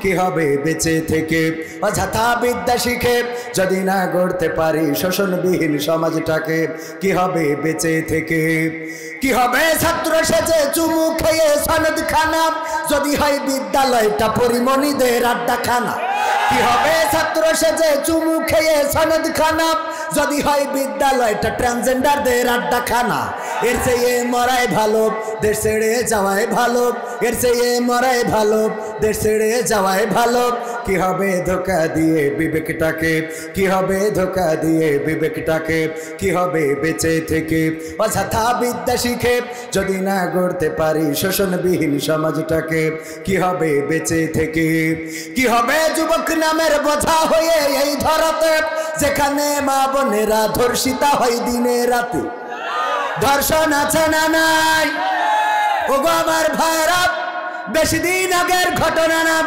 কি হবে বেঁচে থেকে অযথা বিদ্যা শিখে যদি না গড়তে পারি শোষণবিহীন সমাজটাকে? কি হবে বেঁচে থেকে? কি হবে ছাত্র সেজে চুমু খেয়ে সনদ খানা যদি হয় বিদ্যালয়টা পরিমণিদের আড্ডাখানা? কি হবে ছাত্র সেজে চুমু খেয়ে সনদ খানা যদি হয় বিদ্যালয়টা ট্রান্সজেন্ডারদের আড্ডাখানা? এর চেয়ে মরাই ভালো দেশ ছেড়ে যাওয়াই ভালো, এর চেয়ে মরাই ভালো দেশ ছেড়ে যাওয়াই ভালো। কি হবে ধোকা দিয়ে বিবেকটাকে? কি হবে ধোকা দিয়ে বিবেকটাকে? কি হবে বেঁচে থেকে অযথা বিদ্যা শিখে যদি না গড়তে পারি শোষণবিহীন সমাজটাকে? কি হবে বেঁচে থেকে? কি হবে যুবক নামের বোঝা হয়ে এই ধরাতে যেখানে মা বোনেরা ধর্ষিতা হয় দিনে রাতে? ধর্ষণ আছে না নাই? ওগো আমার ভাইরা, বেশি দিন আগের ঘটনা না,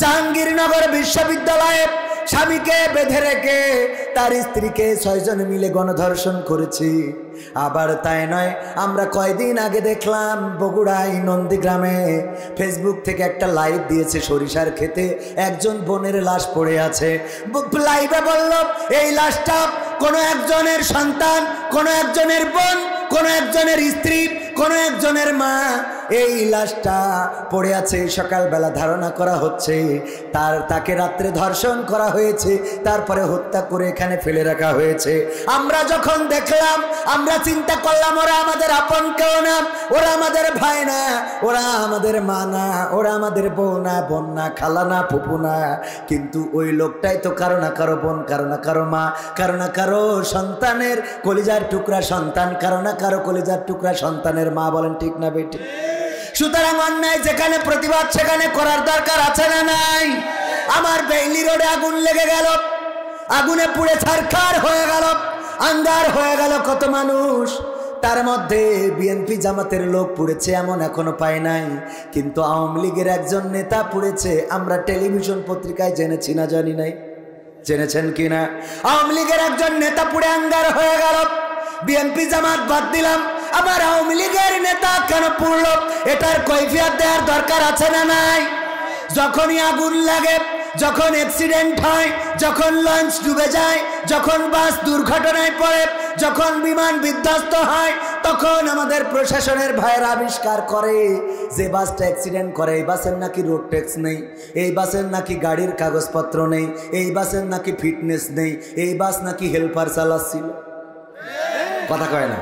জাহাঙ্গীরনগর বিশ্ববিদ্যালয়ে স্বামীকে বেঁধে রেখে তার স্ত্রীকে 6 জন মিলে গণধর্ষণ করেছি। আবার তাই নয়, আমরা কয়দিন আগে দেখলাম বগুড়ায় নন্দীগ্রামে ফেসবুক থেকে একটা লাইভ দিয়েছে, সরিষার ক্ষেতে একজন বোনের লাশ পড়ে আছে। লাইভে বলল এই লাশটা কোনো একজনের সন্তান, কোনো একজনের বোন, কোনো একজনের স্ত্রী, কোনো একজনের মা। এই লাশটা পড়ে আছে, সকালবেলা ধারণা করা হচ্ছে তাকে রাত্রে ধর্ষণ করা হয়েছে, তারপরে হত্যা করে এখানে ফেলে রাখা হয়েছে। আমরা যখন দেখলাম আমরা চিন্তা করলাম ওরা আমাদের আপন কেউ না, ওরা আমাদের ভাই না, ওরা আমাদের মা না, ওরা আমাদের বউ না, বোন না, খালা না, ফুপু না। কিন্তু ওই লোকটাই তো কারো না কারো বোন, কারো না কারো মা, কারো না কারো সন্তানের কলিজার টুকরা সন্তান, কারো না কারো কলিজার টুকরা সন্তানের মা। বলেন ঠিক না বেটি? সুতরাং অন্যায় যেখানে প্রতিবাদ সেখানে করার দরকার আছে না নাই? আমার বেইলি রোডে আগুন লেগে গেল, আগুনে পুড়ে ছারখার হয়ে গেল, আন্ধার হয়ে গেল কত মানুষ। তার মধ্যে বিএনপি জামাতের লোক পুড়েছে এমন এখনো পাই নাই, কিন্তু আওয়ামী লীগের একজন নেতা পুড়েছে আমরা টেলিভিশন পত্রিকায় জেনেছি না জানি নাই। জেনেছেন কিনা? আওয়ামী লীগের একজন নেতা পুড়ে আঙ্গার হয়ে গেল। বিএনপি জামাত বাদ দিলাম, আমার আওয়ামী লীগের নেতা কেন পুড়ল এটার কৈফিয়ত দেওয়ার দরকার আছে না নাই? যখনই আগুন লাগে, যখন অ্যাক্সিডেন্ট হয়, যখন লঞ্চ ডুবে যায়, যখন বাস দুর্ঘটনায় পড়ে, যখন বিমান বিধ্বস্ত হয়, তখন আমাদের প্রশাসনের ভাইয়েরা আবিষ্কার করে যে বাসটা অ্যাক্সিডেন্ট করে এই বাসের নাকি রোড ট্যাক্স নেই, এই বাসের নাকি গাড়ির কাগজপত্র নেই, এই বাসের নাকি ফিটনেস নেই, এই বাস নাকি হেল্পার চালাচ্ছিল। কথা কয় না?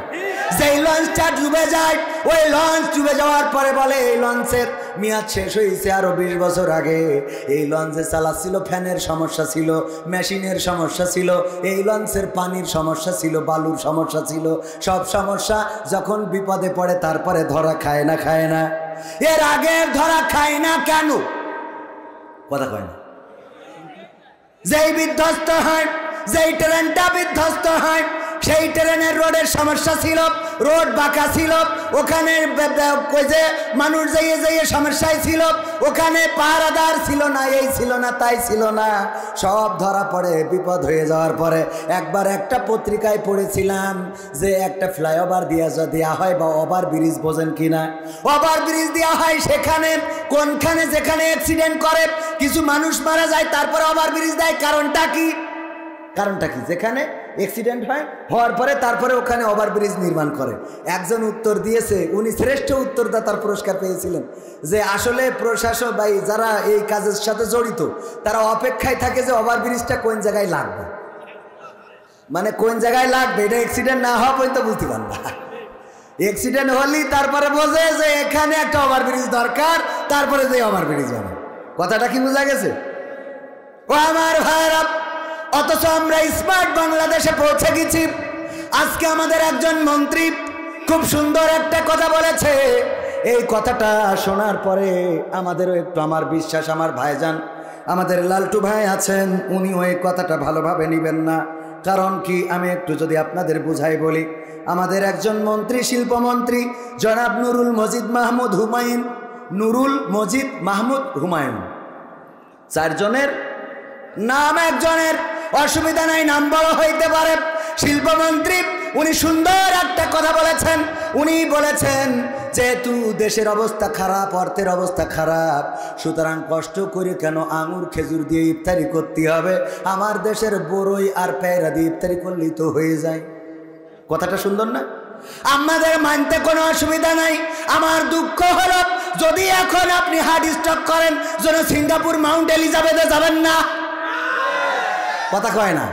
যেই লঞ্চটা ডুবে যায়, ওই লঞ্চ ডুবে যাওয়ার পরে বলে এই লঞ্চের মেয়াদ শেষ হয়েছে আরো 20 বছর আগে। এই লঞ্চে চালাচ্ছিল ফ্যানের সমস্যা ছিল, মেশিনের সমস্যা ছিল, এই লঞ্চের পানির সমস্যা ছিল, বালুর সমস্যা ছিল, সব সমস্যা যখন বিপদে পড়ে তারপরে ধরা খায় না? খায় না? এর আগে ধরা খায় না কেন? কথা কয় না? যেই বিধ্বস্ত হয়, যেই ট্রেনটা বিধ্বস্ত হয়, সেই ট্রেনের রোডের সমস্যা ছিল, রোড বাঁকা ছিল, ওখানে মানুষ যাইয়ে যাইয়ে সমস্যায় ছিল, ওখানে পাহারাদার ছিল না, এই ছিল না, তাই ছিল না, সব ধরা পড়ে। বিপদ হয়ে যাওয়ার পরে একবার একটা পত্রিকায় পড়েছিলাম যে একটা ফ্লাইওভার দেওয়া হয় বা ওভার ব্রিজ, বোঝেন কিনা? ওভার ব্রিজ দেওয়া হয়, সেখানে কোনখানে যেখানে অ্যাক্সিডেন্ট করে কিছু মানুষ মারা যায়, তারপরে ওভার ব্রিজ দেয়। কারণটা কি? কারণটা কি? যেখানে অ্যাক্সিডেন্ট হয়, হওয়ার পরে তারপরে ওখানে ওভারব্রিজ নির্মাণ করে। একজন উত্তর দিয়েছে, উনি শ্রেষ্ঠ উত্তরদাতার পুরস্কার পেয়েছিলেন, যে আসলে প্রশাসন বা যারা এই কাজের সাথে জড়িত তারা অপেক্ষায় থাকে যে ওভারব্রিজটা কোন জায়গায় লাগবে, মানে কোন জায়গায় লাগবে, এটা অ্যাক্সিডেন্ট না হওয়া পর্যন্ত বুঝতে পারেন না। অ্যাক্সিডেন্ট হলেই তারপরে বোঝে যে এখানে একটা ওভারব্রিজ দরকার, তারপরে যে ওভারব্রিজ হবে। কথাটা কি বোঝা গেছে? ও আমার ভাইরা, অথচ আমরা স্মার্ট বাংলাদেশে পৌঁছে গেছি। আজকে আমাদের একজন মন্ত্রী খুব সুন্দর একটা কথা বলেছে, এই কথাটা শোনার পরে আমাদেরও একটু, আমার বিশ্বাস আমার ভাইজান আমাদের লালটু ভাই আছেন, উনিও এই কথাটা ভালোভাবে নেবেন না। কারণ কি, আমি একটু যদি আপনাদের বুঝাই বলি, আমাদের একজন মন্ত্রী, শিল্পমন্ত্রী জনাব নুরুল মজিদ মাহমুদ হুমায়ুন, নুরুল মজিদ মাহমুদ হুমায়ুন, 4 জনের নাম একজনের, অসুবিধা নাই, নাম বড় হইতে পারে। শিল্পমন্ত্রী উনি সুন্দর একটা কথা বলেছেন, উনি বলেছেন যেহেতু দেশের অবস্থা খারাপ, অর্থের অবস্থা খারাপ, সুতরাং কষ্ট করে কেন আঙুর খেজুর দিয়ে ইফতারি করতে হবে? আমার দেশের বড়ই আর পেয়ারা দিয়ে ইফতারি করলেই তো হয়ে যায়। কথাটা সুন্দর না? আমাদের মানতে কোনো অসুবিধা নাই। আমার দুঃখ হলো যদি এখন আপনি হার্ট স্ট্রোক করেন, যেন সিঙ্গাপুর মাউন্ট এলিজাবেথে যাবেন না। কথা কয় না?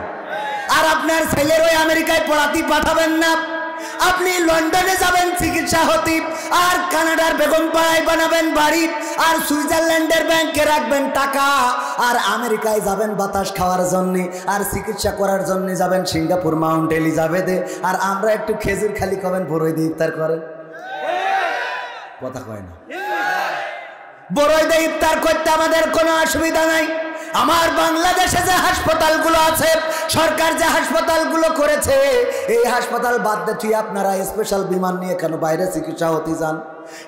আর আপনার ছেলের ওই আমেরিকায় পড়াতে পাঠাবেন না। আপনি লন্ডনে যাবেন চিকিৎসা হতে, আর কানাডার বেগম পাড়ায় বানাবেন বাড়ি, আর সুইজারল্যান্ডের ব্যাংকে রাখবেন টাকা, আর আমেরিকায় যাবেন বাতাস খাওয়ার জন্য, আর চিকিৎসা করার জন্য যাবেন সিঙ্গাপুর মাউন্ট এলিজাবেথে। আর আমরা একটু খেজুর খালি খাবেন, বড়ই দিয়ে ইফতার করেন। কথা কয় না? বড়ই দিয়ে ইফতার করতে আমাদের কোনো অসুবিধা নাই। আমার বাংলাদেশে যে হাসপাতালগুলো আছে, সরকার যে হাসপাতালগুলো করেছে, এই হাসপাতাল বাদ দিয়ে আপনারা স্পেশাল বিমান নিয়ে কেন বাইরে চিকিৎসা হতে যান?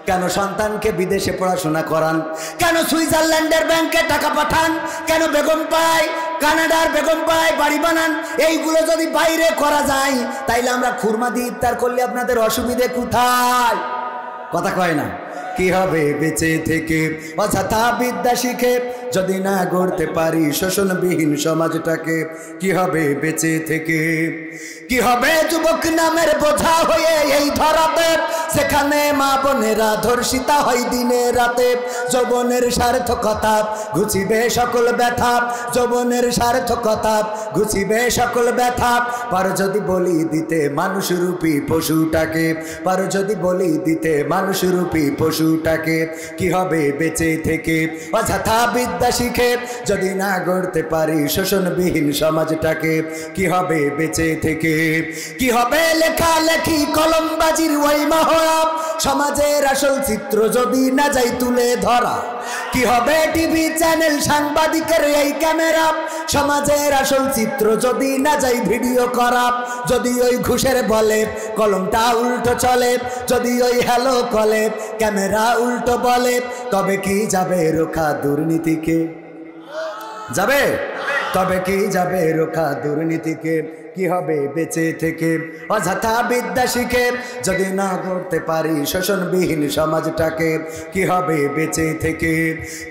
কেন সন্তানকে বিদেশে পড়াশোনা করান? কেন সুইজারল্যান্ডের ব্যাংকে টাকা পাঠান? কেন বেগম পাড়ায়, কানাডার বেগম পাড়ায় বাড়ি বানান? এইগুলো যদি বাইরে করা যায়, তাইলে আমরা খুরমা দিয়ে ইফতার করলে আপনাদের অসুবিধে কোথায়? কথা কয় না? কি হবে বেঁচে থেকে অযথা বিদ্যা শিখে যদি না গড়তে পারি শোষণবিহীন সমাজটাকে? কি হবে বেঁচে থেকে? কি হবে যুবক নামের বোঝা হয়ে এই ধরাতে, সেখানে মা বোনেরা ধর্ষিতা হয় দিনে রাতে? যৌবনের সার্থকতা ঘুচিবে সকল ব্যথা, যৌবনের সার্থকতা ঘুচিবে সকল ব্যথা। পারো যদি বলি দিতে মানুষরূপী পশুটাকে, পারো যদি বলি দিতে মানুষরূপী পশুটাকে? কি হবে বেঁচে থেকে অযথা বিদ্যা শিখে যদি না গড়তে পারি শোষণবিহীন সমাজটাকে? কি হবে বেঁচে থেকে? কি হবে লেখালেখি কলমবাজির ওই মহড়া, সমাজের আসল চিত্র যদি না যাই তুলে ধরা? কি হবে টিভি চ্যানেল সাংবাদিকের এই ক্যামেরা, সমাজের আসল চিত্র যদি না যাই ভিডিও করা? যদি ওই ঘুষের বলে কলমটা উল্টো চলে, যদি ওই হ্যালো কলে ক্যামেরা উল্টো বলে, তবে কি যাবে রোখা দুর্নীতিকে? যাবে? তবে কি যাবে রোখা দুর্নীতিকে? কি হবে বেঁচে থেকে অযথা বিদ্যা শিখে যদি না গড়তে পারি শোষণবিহীন সমাজটাকে? কি হবে বেঁচে থেকে?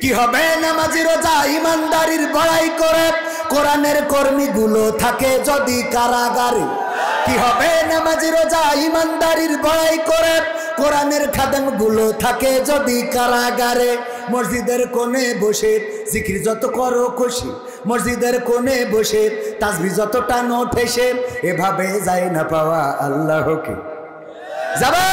কি হবে নামাজি রোজা ইমানদারির বড়াই করে কোরআনের কর্মীগুলো থাকে যদি কারাগারে? কি হবে নামাজি রোজা ইমানদারির বড়াই করে কোরআনের খাদেমগুলো থাকে যদি কারাগারে? মসজিদের কোণে বসে জিকির যত করো খুশি, মসজিদের কোণে বসে তাসবিহ যত টানো ঠেসে, এভাবে যায় না পাওয়া আল্লাহকে। যাবে?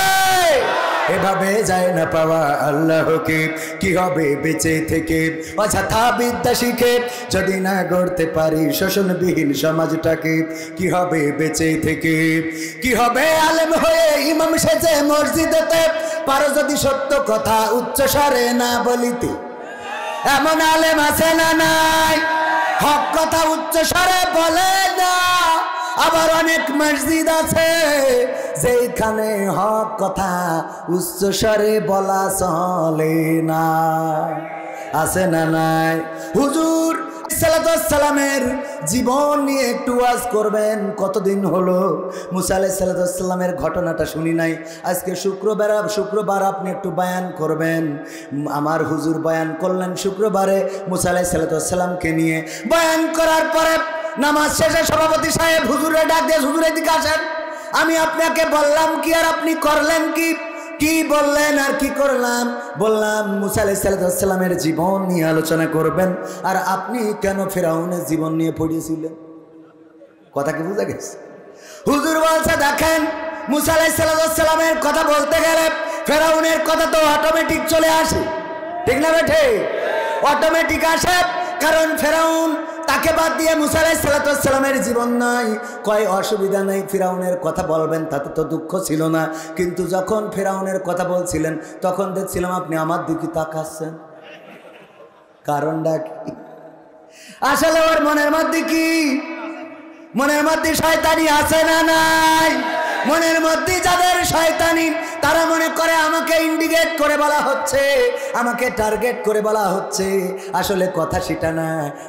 এভাবে যায় না পাওয়া আল্লাহকে। কি হবে বেঁচে থেকে অযথা বিদ্যা শিখে যদি না গড়তে পারি শোষণবিহীন সমাজটাকে? কি হবে বেঁচে থেকে? কি হবে আলেম হয়ে ইমাম সেজে মসজিদেতে, পারো যদি সত্য কথা উচ্চ স্বরে না বলিতে? এমন আলেম আছে না নাই? হক কথা উচ্চ স্বরে বলে না। আবার অনেক মসজিদ আছে যেখানে হক কথা উচ্চ স্বরে বলা চলে না। আছে না নাই? হুজুর সালামের জীবন নিয়ে একটু ওয়াজ করবেন। কতদিন হলো মুসা আলাইহিস সালামের ঘটনাটা শুনি নাই। আজকে শুক্রবার আপনি একটু বয়ান করবেন। আমার হুজুর বয়ান করলেন শুক্রবারে মুসা আলাইহিস সালামকে নিয়ে। বয়ান করার পরে নামাজ শেষে সভাপতি সাহেব হুজুরে ডাক দিয়ে, হুজুর এদিকে আসেন। আমি আপনাকে বললাম কি আর আপনি করলেন কি? কি বললেন আর কি করলাম? বললাম মুসা আলাইহিস সালামের জীবন নিয়ে আলোচনা করবেন, আর আপনি কেন ফেরাউনের জীবন নিয়ে পড়িয়েছিলেন? কথা কি বুঝা গেছে? হুজুর বলছে দেখেন, মুসা আলাইহিস সালামের কথা বলতে গেলে ফেরাউনের কথা তো অটোমেটিক চলে আসে, ঠিক না বেঠে? অটোমেটিক আসে, কারণ ফেরাউন তাকে বাদ দিয়ে মুসা আলাইহিস সালামের জীবন নাই। কয় অসুবিধা নাই, ফিরাউনের কথা বলবেন, তাতে তো দুঃখ ছিল না। কিন্তু যখন ফিরাউনের কথা বলছিলেন তখন দেখছিলাম আপনি আমার দিকে তাকাচ্ছেন। কারণটা কি? আসলে ওর মনের মধ্যে কি? মনের মধ্যে শয়তানি আছে না নাই? মনের মধ্যে যাদের শয়তানি তারা মনে করে আমাকে ইন্ডিকেট করে বলা হচ্ছে, আমাকে টার্গেট করে বলা হচ্ছে। আসলে কথা সেটা না।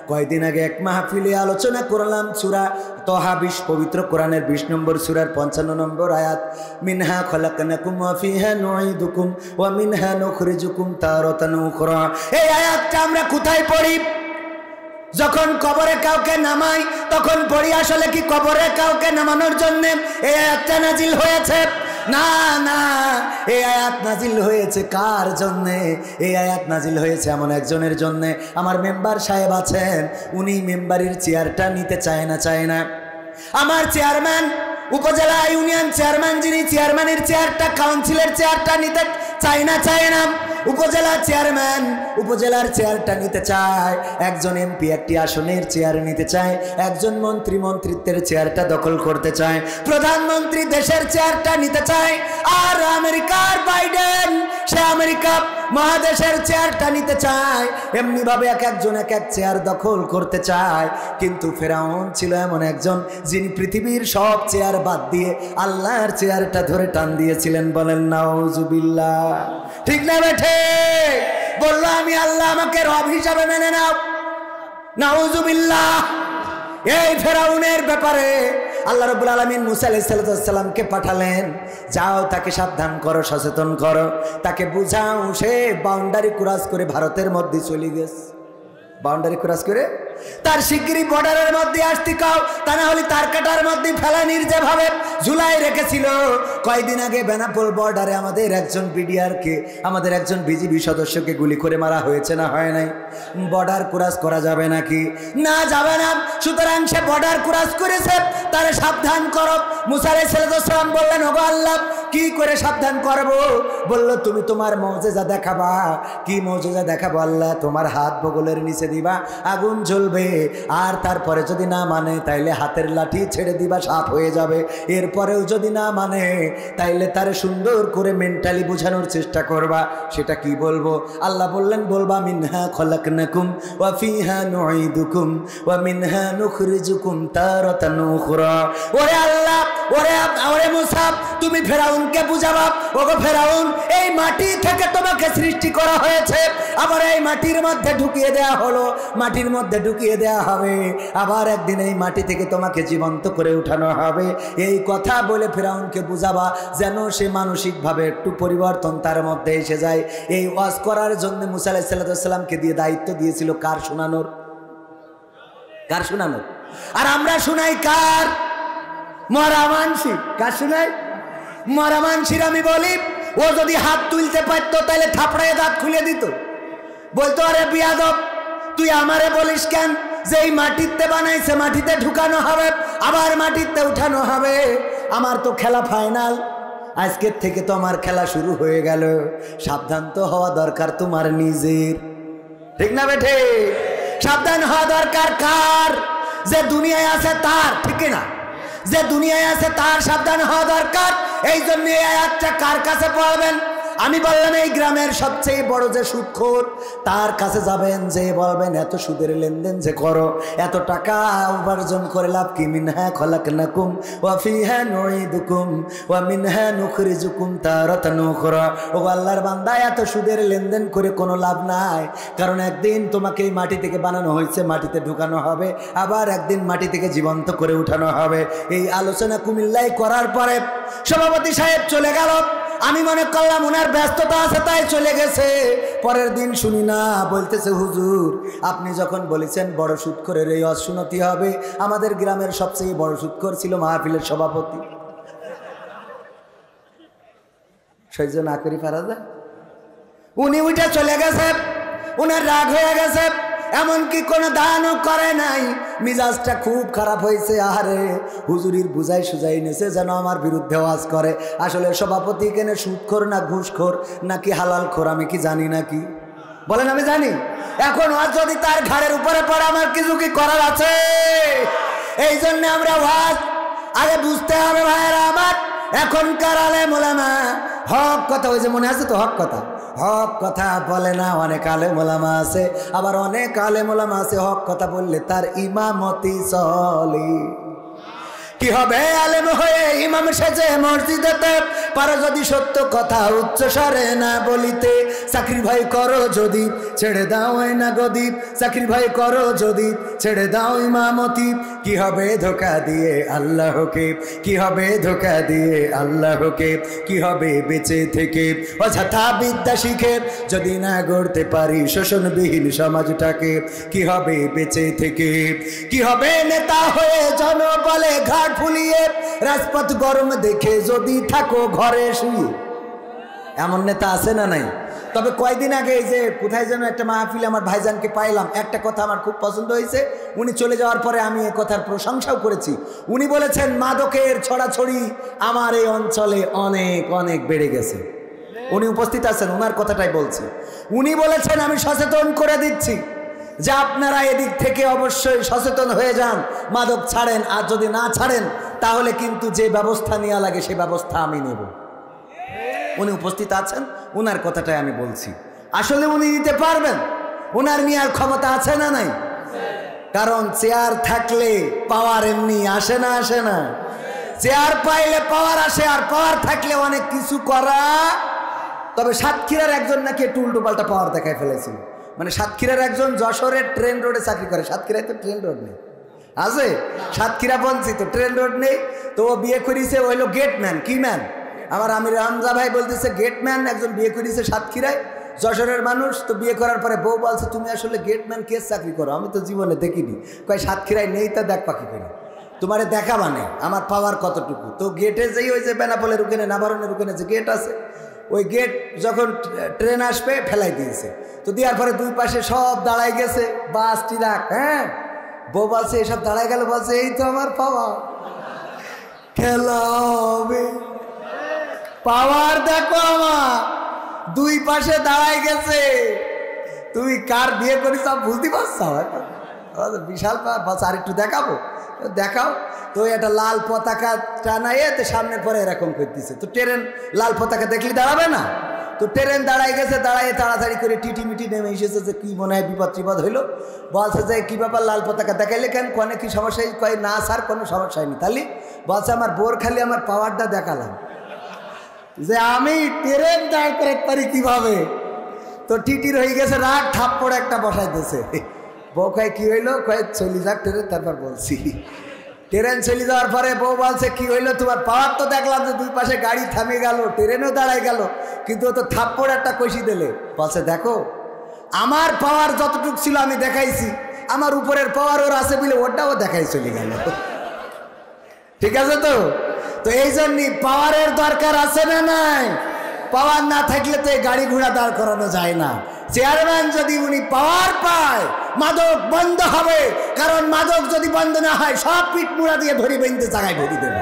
কয়েকদিন আগে এক মাহফিলে আলোচনা করলাম সূরা তহা 20 পবিত্র কোরআনের 20 নম্বর সূরার 55 নম্বর আয়াত, মিনহা খলাকনাকুম ওয়া ফিহা নুঈদুকুম ওয়া মিনহা নুখরিজুকুম তারাতান উখরা। এই আয়াতটা আমরা কোথায় পড়ি? যখন কবরে কাউকে নামাই তখন পড়ি। আসলে কি কবরে কাউকে নামানোর জন্য এই আয়াতটা নাজিল হয়েছে? না না, এই আয়াত নাজিল হয়েছে কার জন্যে? এই আয়াত নাজিল হয়েছে এমন একজনের জন্যে। আমার মেম্বার সাহেব আছেন, উনি মেম্বারের চেয়ারটা নিতে চায় না। আমার চেয়ারম্যান, উপজেলা ইউনিয়ন চেয়ারম্যান যিনি, চেয়ারম্যানের চেয়ারটা, কাউন্সিলের চেয়ারটা নিতে চায় না। উপজেলার চেয়ারম্যান উপজেলার চেয়ারটা নিতে চায়, একজন এমপি একটি আসনের চেয়ার নিতে চায়, একজন মন্ত্রী মন্ত্রিত্বের চেয়ারটা দখল করতে চায়, প্রধানমন্ত্রী দেশের চেয়ারটা নিতে চায়, আর আমেরিকার বাইডেন সে আমেরিকা মহাদেশের চেয়ারটা নিতে চায়। এমনি ভাবে এক একজন এক এক চেয়ার দখল করতে চায়। কিন্তু ফেরাউন ছিল এমন একজন যিনি পৃথিবীর সব চেয়ার বাদ দিয়ে আল্লাহর চেয়ারটা ধরে টান দিয়েছিলেন। বলেন নাউজুবিল্লাহ। ঠিক না বেঠে? বললো আমি আল্লাহ, আমাকে রব হিসাবে মেনে নাও। নাউজুবিল্লাহ। এই ফেরাউনের ব্যাপারে আল্লাহ রাব্বুল আলামিন মুসা আলাইহিস সালামকে পাঠালেন, যাও তাকে সাবধান করো, সচেতন করো, তাকে বুঝাও। সে বাউন্ডারি ক্রস করে ভারতের মধ্যে চলে গেছে। বাউন্ডারি ক্রস করে তার শিগগিরই বর্ডারের মধ্যে আসতে কাও, তা না হলে তার কাটার মধ্যে ফেলানির যেভাবে ঝুলাই রেখেছিল। কয়েকদিন আগে বেনাপোল বর্ডারে আমাদের একজন বিডিআরকে, আমাদের একজন বিজিবি সদস্যকে গুলি করে মারা হয়েছে না হয় নাই? বর্ডার ক্রস করা যাবে নাকি? না, যাবে না। সুতরাং সে বর্ডার ক্রস করেছে, তারে সাবধান করো। মুসা আলাইহিস সালাম বললেন, ওগো আল্লাহ, কি করে সাবধান করব? বলল, তুমি তোমার মুজিজা দেখাবা। কি মুজিজা দেখাবো আল্লাহ? তোমার হাত বগলের নিচে দিবা, আগুন জ্বলবে, আর তারপরে যদি না মানে তাইলে হাতের লাঠি ছেড়ে দিবা, সাপ হয়ে যাবে। এরপরেও যদি না মানে তাইলে তারে সুন্দর করে মেন্টালি বোঝানোর চেষ্টা করবা। সেটা কি বলবো? আল্লাহ বললেন, বলবা মিনহা খলাকনাকুম ওয়া ফিহা নুঈদুকুম ওয়া মিনহা নুখরিজুকুম তারাতান উখরা। ওরে আল্লাহ, ওরে মুসা, তুমি ফেরাউনকে বুঝাবা, ওগো ফেরাউন, এই মাটি থেকে তোমাকে সৃষ্টি করা হয়েছে, আবার এই মাটির মধ্যে ঢুকিয়ে দেয়া হলো, মাটির মধ্যে ঢুকিয়ে দেয়া হবে, আবার একদিন এই মাটি থেকে তোমাকে জীবন্ত করে উঠানো হবে। এই কথা বলে ফেরাউনকে বুঝাবা, যেন সে মানসিকভাবে একটু পরিবর্তন তার মধ্যে এসে যায়। এই ওয়াজ করার জন্য মুসা আলাইহিস সালামকে দিয়ে দায়িত্ব দিয়েছিল কার? শোনানোর। কার শোনানোর? আর আমরা শোনাই কার? মরা মানসি। কার শোনাই? মরা মানসির। আমি বলি, ও যদি হাত তুলতে পারতো তাহলে থাপড়ায় দাঁত খুলে দিত। বলতো, আরে বিয়াদব, তুই আমারে বলিস কেন যে এই মাটিতে বানাইছে, মাটিতে ঢুকানো হবে, আবার মাটিতে উঠানো হবে। আমার তো খেলা ফাইনাল, আজকের থেকে তো আমার খেলা শুরু হয়ে গেল। সাবধান তো হওয়া দরকার তোমার নিজের। ঠিক না বেঠে? সাবধান হওয়া দরকার কার? যে দুনিয়ায় আছে তার। ঠিক না? যে দুনিয়ায় আছে তার সাবধান হওয়া দরকার। এই জন্য এই আয়াতটা কার কাছে পড়বেন? আমি বললাম, এই গ্রামের সবচেয়ে বড় যে সুদখোর, তার কাছে যাবেন, যে বলবেন এত সুদের লেনদেন যে করো, এত টাকা উপার্জন করে লাভ কি? মিনহা খলাকনাকুম ওয়া ফিহা নুঈদুকুম ওয়া মিনহা নুখরিজুকুম তারাতান উখরা। ও আল্লাহর বান্দা, এত সুদের লেনদেন করে কোনো লাভ নাই, কারণ একদিন তোমাকে এই মাটি থেকে বানানো হয়েছে, মাটিতে ঢুকানো হবে, আবার একদিন মাটি থেকে জীবন্ত করে উঠানো হবে। এই আলোচনা কুমিল্লায় করার পরে সভাপতি সাহেব চলে গেল। আমি মনে করলাম ওনার ব্যস্ততা আছে তাই চলে গেছে। পরের দিন শুনি না, বলতেছে, হুজুর, আপনি যখন বলেছেন বড় সুদখোরের এই ওয়াজ শুনতে হবে, আমাদের গ্রামের সবচেয়ে বড় সুদখোর ছিল মাহফিলের সভাপতি। সহ্য না করি পারা যায়? উনি উঠে চলে গেছে, উনার রাগ হয়ে গেছে, এমনকি কোনো দানও করে নাই। মিজাজটা খুব খারাপ হয়েছে। আরে হুজুরির বুঝাই সুজাই নেছে যেন আমার বিরুদ্ধে ওয়াজ করে। আসলে সভাপতি কেন সুদখোর না ঘুষখোর নাকি হালাল খোর আমি কি জানি নাকি? বলেন, আমি জানি? এখন ওয়াজ যদি তার ঘাড়ের উপরে পড়ে আমার কিছু কি করার আছে? এই জন্য আমরা ওয়াজ আগে বুঝতে হবে ভাইয়েরা আমার। এখনকার আলেম ওলামা হক কথা, ওই যে মনে আছে তো, হক কথা, হক কথা বলে না। অনেক আলেম ওলামা আছে, আবার অনেক আলেম ওলামা আছে হক কথা বললে তার ইমামতি চলে। কি হবে আলেম হয়ে ইমাম সেজে মসজিদেতে, পারো যদি সত্য কথা উচ্চ স্বরে না বলিতে। চাকরি ভয় করো যদি ছেড়ে দাও না গদি, চাকরি ভয় করো যদি ছেড়ে দাও ইমামতি। কি হবে ধোকা দিয়ে আল্লাহকে, কি হবে ধোকা দিয়ে আল্লাহকে, কি হবে বেঁচে থেকে অযথা বিদ্যা শিখে যদি না গড়তে পারি শোষণবিহীন সমাজটাকে। কি হবে বেঁচে থেকে, কি হবে নেতা হয়ে জনবলে ঘাট ফুলিয়ে, রাজপথ গরম দেখে যদি থাকো ঘরে শুয়ে। এমন নেতা আছে না নাই? তবে কয়েকদিন আগে এই যে কোথায় যেন একটা মাহফিলে আমার ভাইজানকে পাইলাম, একটা কথা আমার খুব পছন্দ হয়েছে। উনি চলে যাওয়ার পরে আমি এই কথার প্রশংসাও করেছি। উনি বলেছেন মাদকের ছড়াছড়ি আমার এই অঞ্চলে অনেক অনেক বেড়ে গেছে। উনি উপস্থিত আছেন, ওনার কথাটাই বলছি। উনি বলেছেন আমি সচেতন করে দিচ্ছি যে আপনারা এদিক থেকে অবশ্যই সচেতন হয়ে যান, মাদক ছাড়েন, আর যদি না ছাড়েন তাহলে কিন্তু যে ব্যবস্থা নেওয়া লাগে সে ব্যবস্থা আমি নেব। উনি উপস্থিত আছেন, ওনার কথাটাই আমি বলছি। আসলে উনি নিতে পারবেন, ওনার নেওয়ার ক্ষমতা আছে না নাই? কারণ চেয়ার থাকলে পাওয়ার এমনি আসে না, আসে না? চেয়ার পাইলে পাওয়ার আসে, আর পাওয়ার থাকলে অনেক কিছু করা। তবে সাতক্ষীরার একজন নাকি একটু উল্টো পাল্টা পাওয়ার দেখায় ফেলেছিল। মানে সাতক্ষীরার একজন যশোরের ট্রেন রোডে চাকরি করে। সাতক্ষীরায় তো ট্রেন রোড নেই, আছে সাতক্ষীরা বঞ্চিত, ট্রেন রোড নেই। তো ও বিয়ে করেছে, ও হলো গেটম্যান। কি ম্যান? আমার আমির হামজা ভাই বলতেছে গেটম্যান একজন বিয়ে করেছে সাতক্ষীরায়, যশোরের মানুষ। তো বিয়ে করার পরে বউ বলছে তুমি আসলে গেটম্যান কে চাকরি করো? আমি তো জীবনে দেখিনি। কয় সাতক্ষীরায় নেই, তা দেখ পাখি করে তোমারে দেখা মানে আমার পাওয়ার কতটুকু। তো গেটে যেই ওই যে বেনাপোলের ওখানে নাবারণের ওখানে যে গেট আছে, ওই গেট যখন ট্রেন আসবে ফেলাই দিয়েছে। তো দেওয়ার পরে দুই পাশে সব দাঁড়াই গেছে, বাস ট্রাক। হ্যাঁ, বউ বলছে এসব দাঁড়াই গেল, বলছে এই তো আমার পাওয়ার, খেলা হবে। পাওয়ার দেখো আমার দুই পাশে দাঁড়াই গেছে। তুমি কার বিয়ে করিস বুঝতে পারছো? বিশাল পাওয়ার। বলছে আর একটু দেখাবো, দেখাও। তো একটা লাল পতাকা টানাইয়ে তো সামনের পরে এরকম করতেছে। তো ট্রেন লাল পতাকা দেখলে দাঁড়াবে না? তো ট্রেন দাঁড়াই গেছে, দাঁড়াইয়ে তাড়াতাড়ি করে টিটিমিটি নেমে এসেছে যে কি মনে হয় বিপদ টিপদ হইলো। বলছে যে কি ব্যাপার লাল পতাকা দেখাইলে কেন? কনে কি সমস্যা? কয় না স্যার কোনো সমস্যা হয়নি। তাহলে বলছে আমার বোর খালি আমার পাওয়ারটা দেখালাম যে আমি ট্রেন দাঁড় করে পারি কিভাবে। তো টিটির হয়ে গেছে রাগ, থাপ্পড় একটা বসাই দিয়েছে। বউ কয় কি হইলো? কয় চলি যাক ট্রেন। তারপর বলছি ট্রেন চলে যাওয়ার পরে বউ বলছে কি হইলো তোমার? পাওয়ার তো দেখলাম যে দুই পাশে গাড়ি থামে গেল, ট্রেনও দাঁড়াই গেল, কিন্তু ও তো থাপ্পড় একটা কষি দিলে। বলছে দেখো আমার পাওয়ার যতটুকু ছিল আমি দেখাইছি, আমার উপরের পাওয়ার ওর আছে বলে ওটাও দেখাই চলে গেল। ঠিক আছে তো? তো এই জন্যই পাওয়ারের দরকার আছে না নাই? পাওয়ার না থাকলে তো এই গাড়ি ঘোড়া দাঁড় করানো যায় না। চেয়ারম্যান যদি উনি পাওয়ার পায় মাদক বন্ধ হবে, কারণ মাদক যদি বন্ধ না হয় সব পিঠ মুড়া দিয়ে ধরি বেঁধে জায়গায় ভরি দেবে।